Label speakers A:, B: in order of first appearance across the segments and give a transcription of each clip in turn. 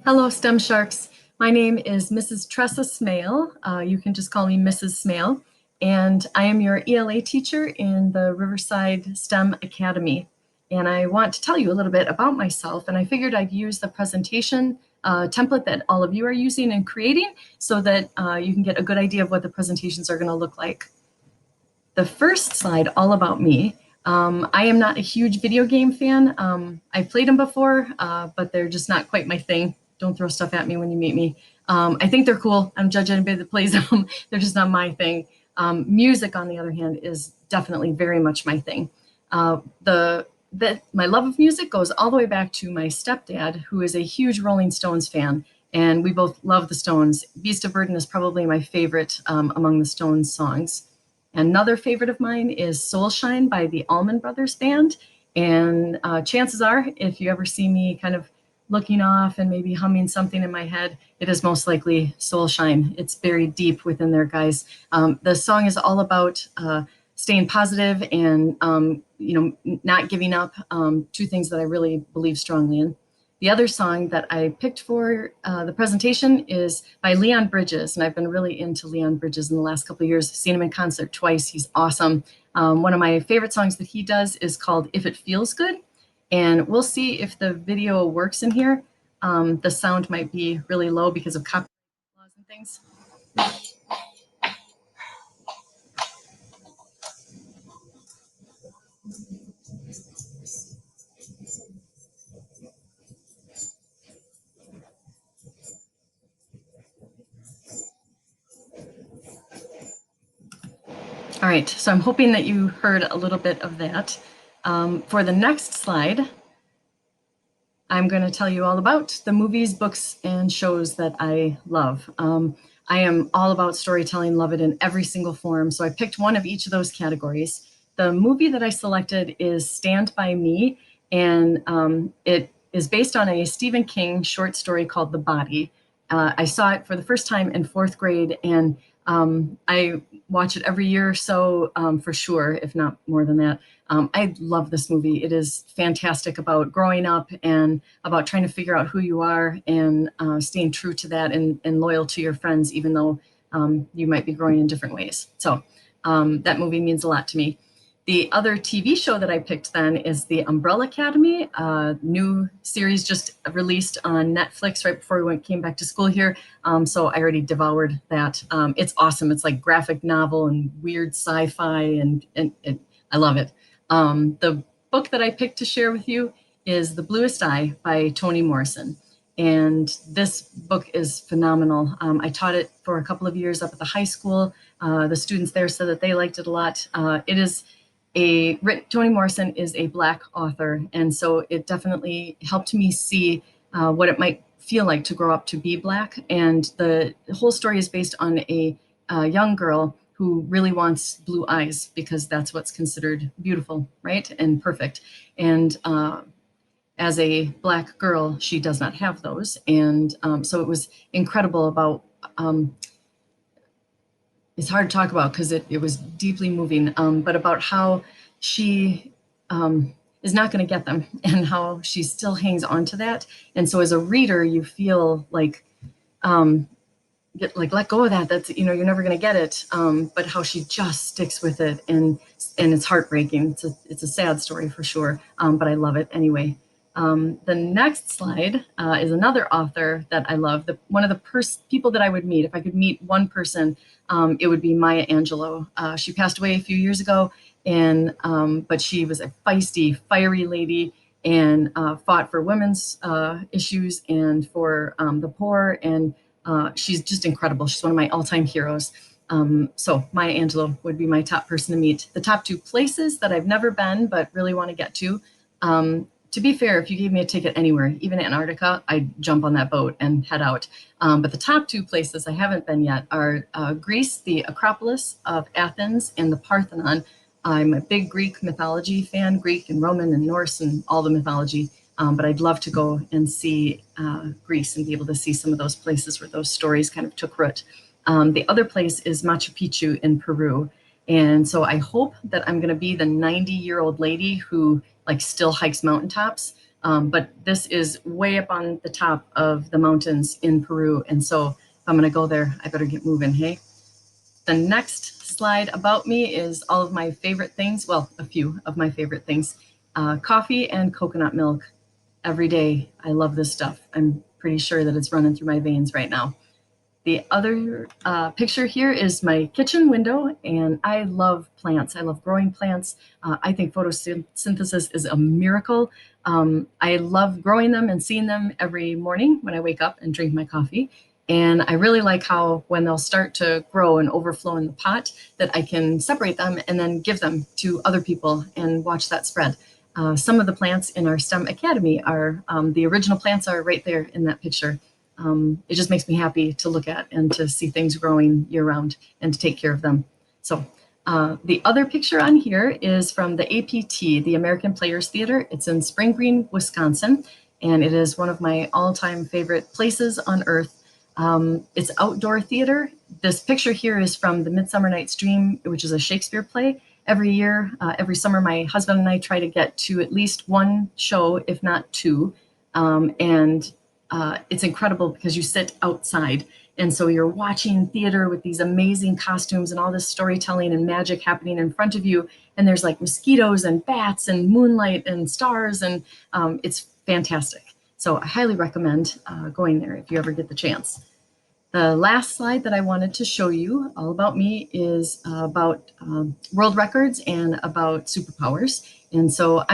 A: Hello, STEM Sharks. My name is Mrs. Tressa Smail. You can just call me Mrs. Smail. And I am your ELA teacher in the Riverside STEM Academy. And I want to tell you a little bit about myself. And I figured I'd use the presentation template that all of you are using and creating so that you can get a good idea of what the presentations are going to look like. The first slide, all about me. I am not a huge video game fan. I've played them before, but they're just not quite my thing. Don't throw stuff at me when you meet me. I think they're cool. I'm judging anybody that plays them. They're just not my thing. Music, on the other hand, is definitely very much my thing. My love of music goes all the way back to my stepdad, who is a huge Rolling Stones fan, and we both love the Stones. Beast of Burden is probably my favorite among the Stones songs. Another favorite of mine is Soul Shine by the Allman Brothers Band. And chances are, if you ever see me kind of looking off and maybe humming something in my head, it is most likely Soul Shine. It's buried deep within there, guys. The song is all about staying positive and not giving up. Two things that I really believe strongly in. The other song that I picked for the presentation is by Leon Bridges, and I've been really into Leon Bridges in the last couple of years. I've seen him in concert twice. He's awesome. One of my favorite songs that he does is called If It Feels Good, and we'll see if the video works in here. The sound might be really low because of copyright laws and things. All right, so I'm hoping that you heard a little bit of that. For the next slide, I'm going to tell you all about the movies, books, and shows that I love. I am all about storytelling, love it in every single form. So I picked one of each of those categories. The movie that I selected is Stand By Me, and it is based on a Stephen King short story called The Body. I saw it for the first time in fourth grade, and I watch it every year or so for sure, if not more than that. I love this movie. It is fantastic about growing up and about trying to figure out who you are and staying true to that and loyal to your friends, even though you might be growing in different ways. So that movie means a lot to me. The other TV show that I picked then is The Umbrella Academy, a new series just released on Netflix right before we came back to school here. So I already devoured that. It's awesome. It's like graphic novel and weird sci-fi, and I love it. The book that I picked to share with you is The Bluest Eye by Toni Morrison. And this book is phenomenal. I taught it for a couple of years up at the high school. The students there said that they liked it a lot. Toni Morrison is a Black author, and so it definitely helped me see what it might feel like to grow up to be Black. And the whole story is based on a young girl who really wants blue eyes because that's what's considered beautiful, right? And perfect. And as a Black girl, she does not have those. And so it was incredible about, it's hard to talk about because it was deeply moving, but about how she is not going to get them and how she still hangs on to that. And so as a reader, you feel like, let go of that. That's, you're never going to get it. But how she just sticks with it, and it's heartbreaking. It's a sad story for sure. But I love it anyway. The next slide is another author that I love. One of the people that I would meet, if I could meet one person, it would be Maya Angelou. She passed away a few years ago, but she was a feisty, fiery lady and fought for women's issues and for the poor. And she's just incredible. She's one of my all-time heroes. So Maya Angelou would be my top person to meet. The top two places that I've never been but really want to get to be fair, if you gave me a ticket anywhere, even Antarctica, I'd jump on that boat and head out. But the top two places I haven't been yet are Greece, the Acropolis of Athens, and the Parthenon. I'm a big Greek mythology fan, Greek and Roman and Norse and all the mythology. But I'd love to go and see Greece and be able to see some of those places where those stories kind of took root. The other place is Machu Picchu in Peru. And so I hope that I'm going to be the 90-year-old lady who like still hikes mountaintops. But this is way up on the top of the mountains in Peru. And so if I'm going to go there, I better get moving. Hey, the next slide about me is all of my favorite things. Well, a few of my favorite things. Coffee and coconut milk every day. I love this stuff. I'm pretty sure that it's running through my veins right now. The other picture here is my kitchen window, and I love plants. I love growing plants. I think photosynthesis is a miracle. I love growing them and seeing them every morning when I wake up and drink my coffee. And I really like how when they'll start to grow and overflow in the pot, that I can separate them and then give them to other people and watch that spread. Some of the plants in our STEM Academy are, the original plants are right there in that picture. It just makes me happy to look at and to see things growing year round and to take care of them. So the other picture on here is from the APT, the American Players Theater. It's in Spring Green, Wisconsin, and it is one of my all-time favorite places on earth. It's outdoor theater. This picture here is from the Midsummer Night's Dream, which is a Shakespeare play. Every year, every summer, my husband and I try to get to at least one show, if not two. It's incredible because you sit outside. And so you're watching theater with these amazing costumes and all this storytelling and magic happening in front of you. And there's like mosquitoes and bats and moonlight and stars. And it's fantastic. So I highly recommend going there if you ever get the chance. The last slide that I wanted to show you all about me is about world records and about superpowers. And so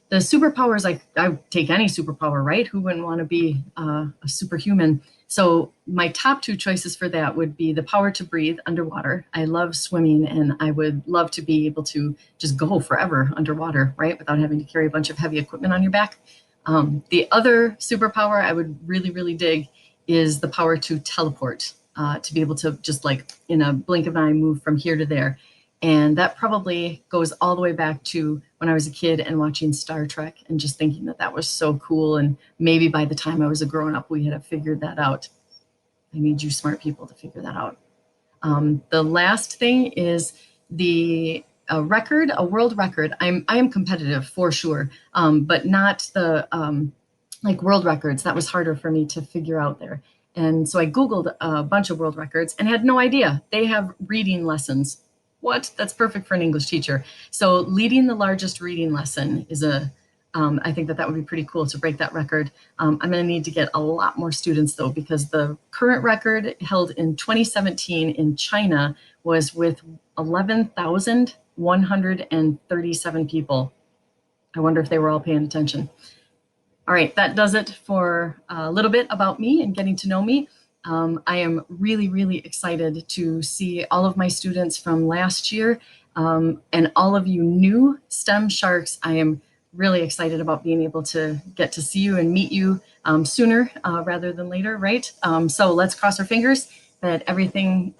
A: the superpowers, I take any superpower, right? Who wouldn't want to be a superhuman? So my top two choices for that would be the power to breathe underwater. I love swimming, and I would love to be able to just go forever underwater, right? Without having to carry a bunch of heavy equipment on your back. The other superpower I would really, really dig is the power to teleport, to be able to just like in a blink of an eye move from here to there. And that probably goes all the way back to when I was a kid and watching Star Trek and just thinking that that was so cool. And maybe by the time I was a grown up, we had figured that out. I need you smart people to figure that out. The last thing is a record, a world record. I am competitive for sure, but not the like world records. That was harder for me to figure out there. And so I Googled a bunch of world records and had no idea. They have reading lessons. What? That's perfect for an English teacher. So leading the largest reading lesson is I think that would be pretty cool to break that record. I'm going to need to get a lot more students though, because the current record held in 2017 in China was with 11,137 people. I wonder if they were all paying attention. All right, that does it for a little bit about me and getting to know me. I am really, really excited to see all of my students from last year and all of you new STEM sharks. I am really excited about being able to get to see you and meet you sooner rather than later, right? So let's cross our fingers that everything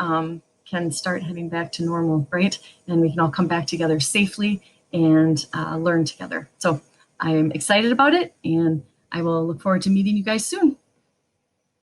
A: can start heading back to normal, right? And we can all come back together safely and learn together. So I'm excited about it, and I will look forward to meeting you guys soon.